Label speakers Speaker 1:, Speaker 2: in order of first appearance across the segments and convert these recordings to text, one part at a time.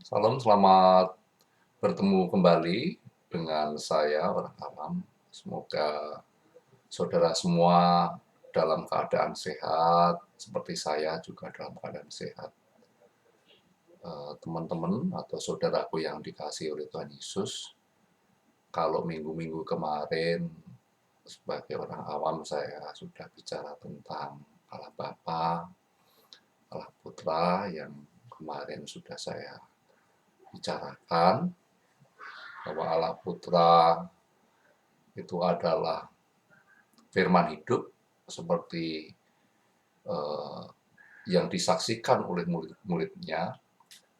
Speaker 1: Salam, selamat bertemu kembali dengan saya, orang awam. Semoga saudara semua dalam keadaan sehat, seperti saya juga dalam keadaan sehat. Teman-teman atau saudaraku yang dikasihi oleh Tuhan Yesus, kalau minggu-minggu kemarin sebagai orang awam saya sudah bicara tentang Allah Bapa, Allah Putra yang kemarin sudah saya bicarakan, bahwa Allah Putra itu adalah firman hidup seperti eh, yang disaksikan oleh murid-muridnya,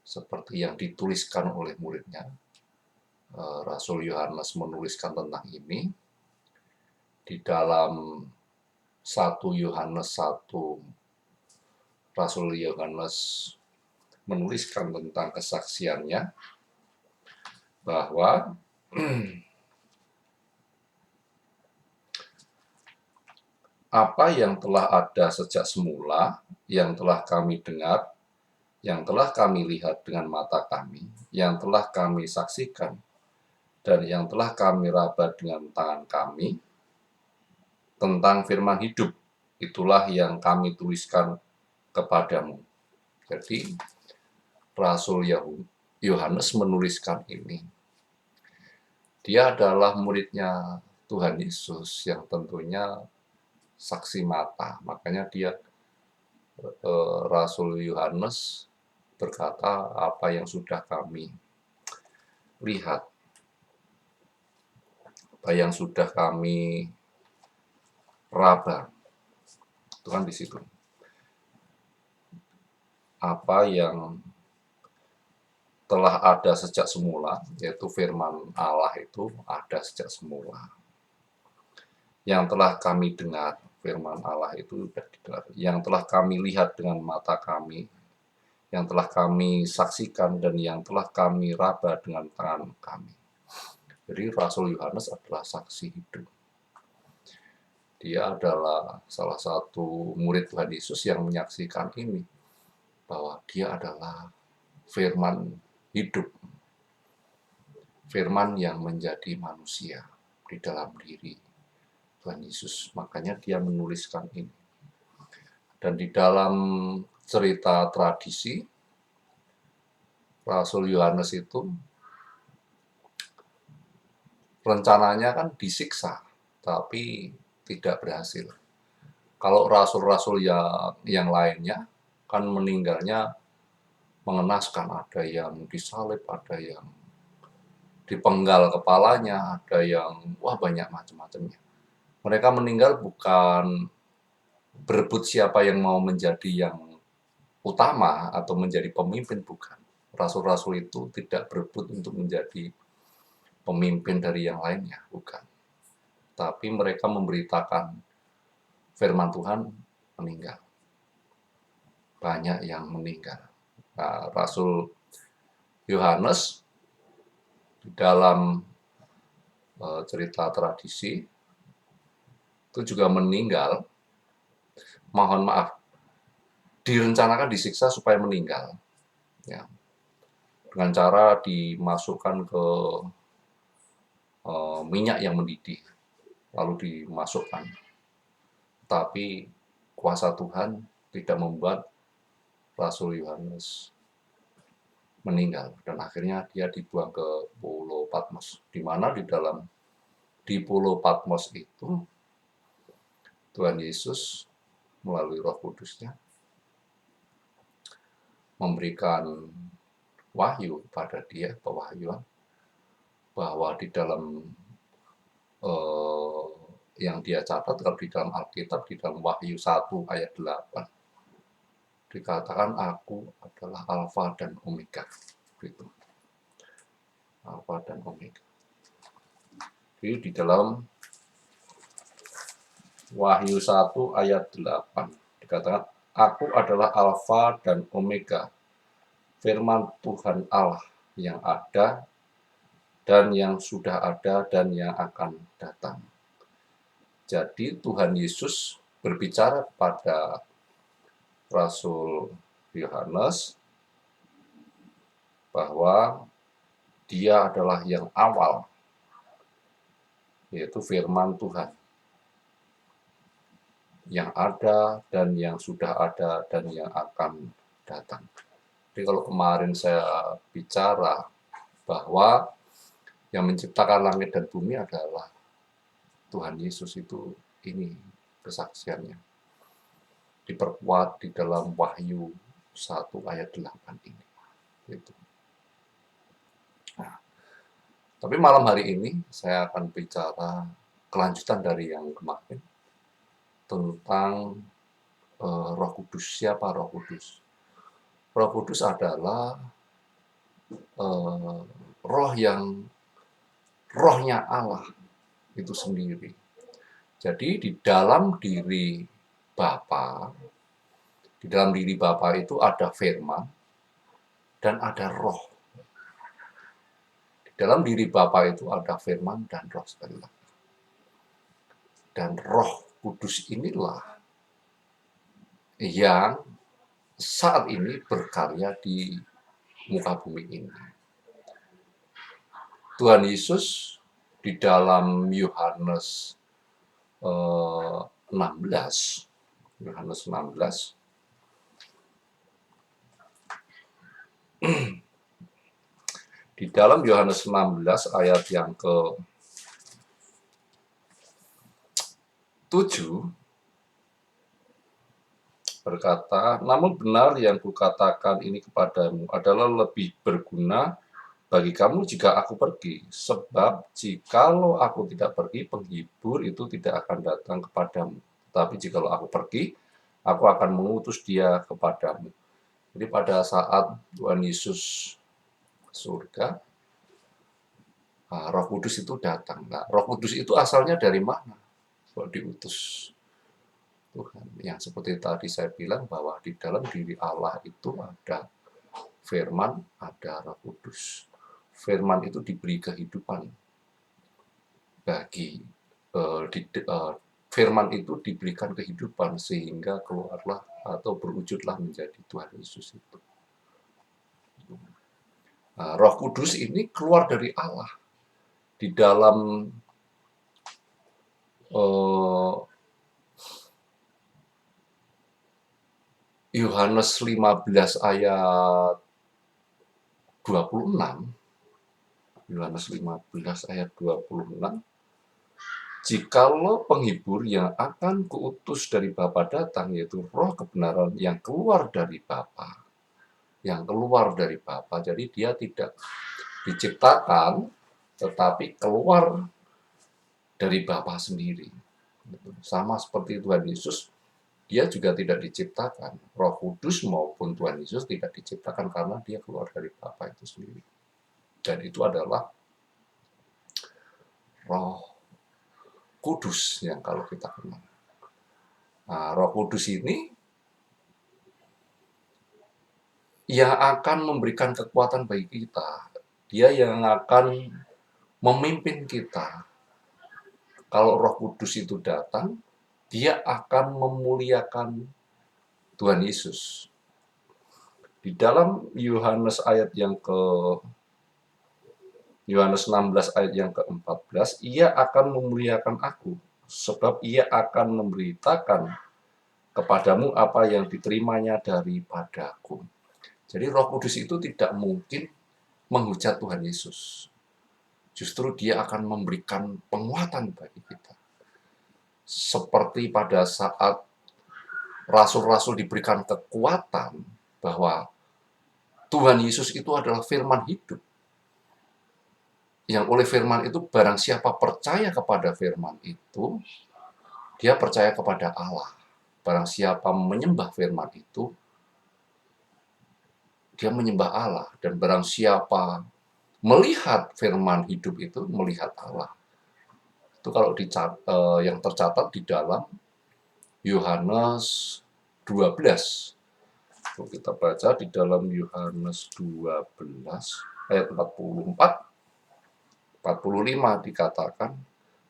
Speaker 1: seperti yang dituliskan oleh muridnya. Rasul Yohanes menuliskan tentang ini di dalam 1 Yohanes 1. Rasul Yohanes menuliskan tentang kesaksiannya bahwa apa yang telah ada sejak semula, yang telah kami dengar, yang telah kami lihat dengan mata kami, yang telah kami saksikan, dan yang telah kami raba dengan tangan kami, tentang firman hidup, itulah yang kami tuliskan kepadamu. Jadi, Rasul Yohanes menuliskan ini. Dia adalah muridnya Tuhan Yesus yang tentunya saksi mata. Makanya dia Rasul Yohanes berkata apa yang sudah kami lihat, apa yang sudah kami raba. Itu kan di situ. Apa yang telah ada sejak semula, yaitu firman Allah itu ada sejak semula. Yang telah kami dengar, firman Allah itu sudah didengar. Yang telah kami lihat dengan mata kami, yang telah kami saksikan, dan yang telah kami raba dengan tangan kami. Jadi Rasul Yohanes adalah saksi hidup. Dia adalah salah satu murid Tuhan Yesus yang menyaksikan ini, bahwa dia adalah firman hidup, firman yang menjadi manusia di dalam diri Tuhan Yesus. Makanya dia menuliskan ini. Dan di dalam cerita tradisi, Rasul Yohanes itu rencananya kan disiksa, tapi tidak berhasil. Kalau rasul-rasul yang lainnya kan meninggalnya mengenaskan, ada yang disalib, ada yang dipenggal kepalanya, ada yang banyak macam-macamnya. Mereka meninggal bukan berebut siapa yang mau menjadi yang utama atau menjadi pemimpin, bukan. Rasul-rasul itu tidak berebut untuk menjadi pemimpin dari yang lainnya, bukan. Tapi mereka memberitakan firman Tuhan, meninggal. Banyak yang meninggal. Nah, Rasul Yohanes di dalam cerita tradisi itu juga meninggal. Mohon maaf, direncanakan disiksa supaya meninggal, ya, dengan cara dimasukkan ke minyak yang mendidih, lalu dimasukkan. Tapi kuasa Tuhan tidak membuat Rasul Yohanes meninggal, dan akhirnya dia dibuang ke Pulau Patmos, di mana di Pulau Patmos itu Tuhan Yesus melalui Roh Kudusnya memberikan wahyu pada dia, pewahyuan, bahwa di dalam yang dia catat, kalau di dalam Alkitab, di dalam Wahyu 1 ayat 8, dikatakan aku adalah Alfa dan Omega. Gitu. Alfa dan Omega. Jadi di dalam Wahyu 1 ayat 8 dikatakan, aku adalah Alfa dan Omega, firman Tuhan Allah yang ada dan yang sudah ada dan yang akan datang. Jadi Tuhan Yesus berbicara kepada Rasul Yohanes bahwa Dia adalah yang awal, yaitu firman Tuhan, yang ada dan yang sudah ada dan yang akan datang. Jadi kalau kemarin saya bicara bahwa yang menciptakan langit dan bumi adalah Tuhan Yesus, itu ini kesaksiannya. Diperkuat di dalam Wahyu 1 ayat 8 ini. Gitu. Nah, tapi malam hari ini saya akan bicara kelanjutan dari yang kemarin tentang Roh Kudus. Siapa Roh Kudus? Roh Kudus adalah roh yang rohnya Allah itu sendiri. Jadi di dalam diri Bapa, di dalam diri Bapa itu ada firman dan ada roh. Di dalam diri Bapa itu ada firman dan roh sekali lagi. Dan Roh Kudus inilah yang saat ini berkarya di muka bumi ini. Tuhan Yesus di dalam Yohanes 16, Yohanes 16 di dalam Yohanes 16 ayat yang ke-7 berkata, namun benar yang kukatakan ini kepadamu adalah lebih berguna bagi kamu jika aku pergi. Sebab jikalau aku tidak pergi, penghibur itu tidak akan datang kepadamu. Tetapi jikalau aku pergi, aku akan mengutus dia kepadamu. Jadi pada saat Tuhan Yesus surga, Roh Kudus itu datang. Nah, Roh Kudus itu asalnya dari mana? Kalau diutus Tuhan. Yang seperti tadi saya bilang bahwa di dalam diri Allah itu ada firman, ada Roh Kudus. Firman itu diberi kehidupan bagi firman itu diberikan kehidupan sehingga keluarlah atau berwujudlah menjadi Tuhan Yesus itu. Nah, Roh Kudus ini keluar dari Allah di dalam Yohanes 15 ayat 26. Yohanes 15 ayat 26. Jikalau penghibur yang akan kuutus dari Bapa datang, yaitu roh kebenaran yang keluar dari Bapa. Yang keluar dari Bapa. Jadi dia tidak diciptakan, tetapi keluar dari Bapa sendiri. Sama seperti Tuhan Yesus, dia juga tidak diciptakan. Roh Kudus maupun Tuhan Yesus tidak diciptakan karena dia keluar dari Bapa itu sendiri. Dan itu adalah Roh Kudus yang kalau kita kenal. Nah, Roh Kudus ini yang akan memberikan kekuatan bagi kita. Dia yang akan memimpin kita. Kalau Roh Kudus itu datang, dia akan memuliakan Tuhan Yesus. Di dalam Yohanes ayat yang Yohanes 16 ayat yang ke-14, ia akan memuliakan aku, sebab ia akan memberitakan kepadamu apa yang diterimanya daripadaku. Jadi Roh Kudus itu tidak mungkin menghujat Tuhan Yesus. Justru dia akan memberikan penguatan bagi kita. Seperti pada saat rasul-rasul diberikan kekuatan bahwa Tuhan Yesus itu adalah firman hidup. Yang oleh firman itu barang siapa percaya kepada firman itu, dia percaya kepada Allah. Barang siapa menyembah firman itu, dia menyembah Allah. Dan barang siapa melihat firman hidup itu, melihat Allah. Itu kalau yang tercatat di dalam Yohanes 12. Kalau kita baca di dalam Yohanes 12 ayat 44, 45 dikatakan,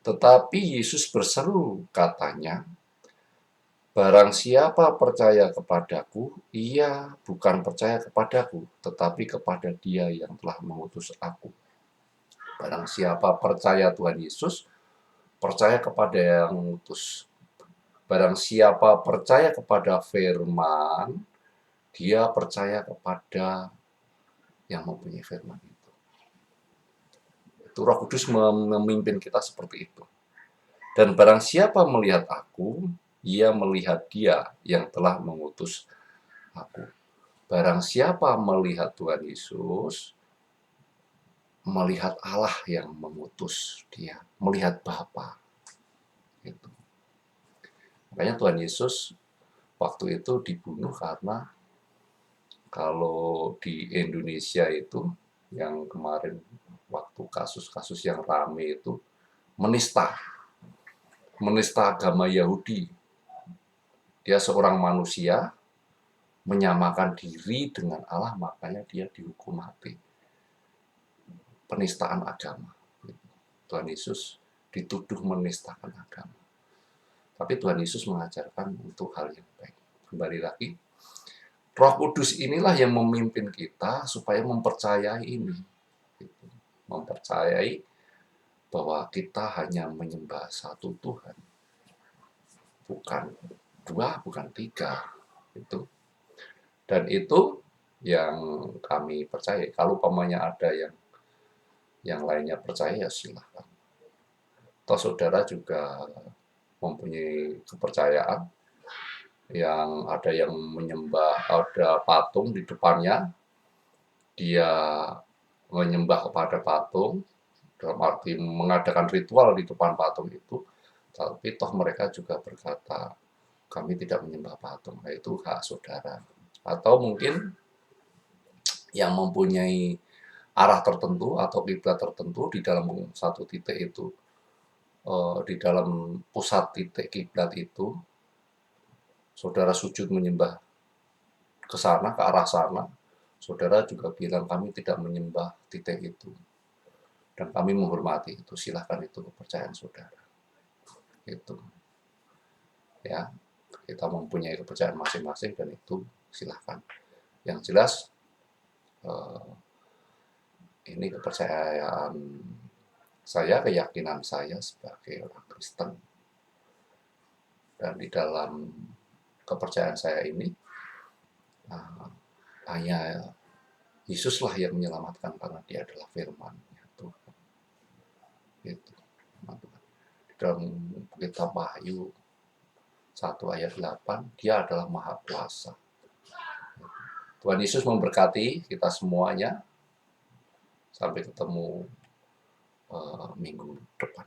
Speaker 1: tetapi Yesus berseru katanya, Barang siapa percaya kepadaku, ia bukan percaya kepadaku, tetapi kepada Dia yang telah mengutus aku. Barang siapa percaya Tuhan Yesus, percaya kepada yang mengutus. Barang siapa percaya kepada firman, dia percaya kepada yang mempunyai firman itu. Itu Roh Kudus memimpin kita seperti itu. Dan barang siapa melihat aku, ia melihat Dia yang telah mengutus aku. Barang siapa melihat Tuhan Yesus, melihat Allah yang mengutus dia, melihat Bapa. Gitu. Makanya Tuhan Yesus waktu itu dibunuh karena kalau di Indonesia itu yang kemarin waktu kasus-kasus yang rame itu menista agama Yahudi. Dia seorang manusia menyamakan diri dengan Allah, makanya dia dihukum mati. Penistaan agama. Tuhan Yesus dituduh menistakan agama. Tapi Tuhan Yesus mengajarkan untuk hal yang baik. Kembali lagi, Roh Kudus inilah yang memimpin kita supaya mempercayai ini. Mempercayai bahwa kita hanya menyembah satu Tuhan. Bukan dua, bukan tiga. Dan itu yang kami percaya. Kalau umpamanya ada yang lainnya percaya, ya silahkan. Toh saudara juga mempunyai kepercayaan yang ada yang menyembah, ada patung di depannya, dia menyembah kepada patung, dalam arti mengadakan ritual di depan patung itu, tapi toh mereka juga berkata, kami tidak menyembah patung, nah, itu hak saudara. Atau mungkin yang mempunyai arah tertentu atau kiblat tertentu di dalam satu titik itu, di dalam pusat titik kiblat itu, saudara sujud menyembah ke sana, ke arah sana, saudara juga bilang kami tidak menyembah titik itu. Dan kami menghormati itu, silahkan itu kepercayaan saudara. Itu. Ya, kita mempunyai kepercayaan masing-masing dan itu silahkan. Yang jelas, ini kepercayaan saya, keyakinan saya sebagai orang Kristen. Dan di dalam kepercayaan saya ini, hanya Yesuslah yang menyelamatkan karena dia adalah firman-Nya Tuhan. Itu. Di dalam kitab Wahyu 1 ayat 8, dia adalah Maha Kuasa. Tuhan Yesus memberkati kita semuanya. Sampai ketemu minggu depan.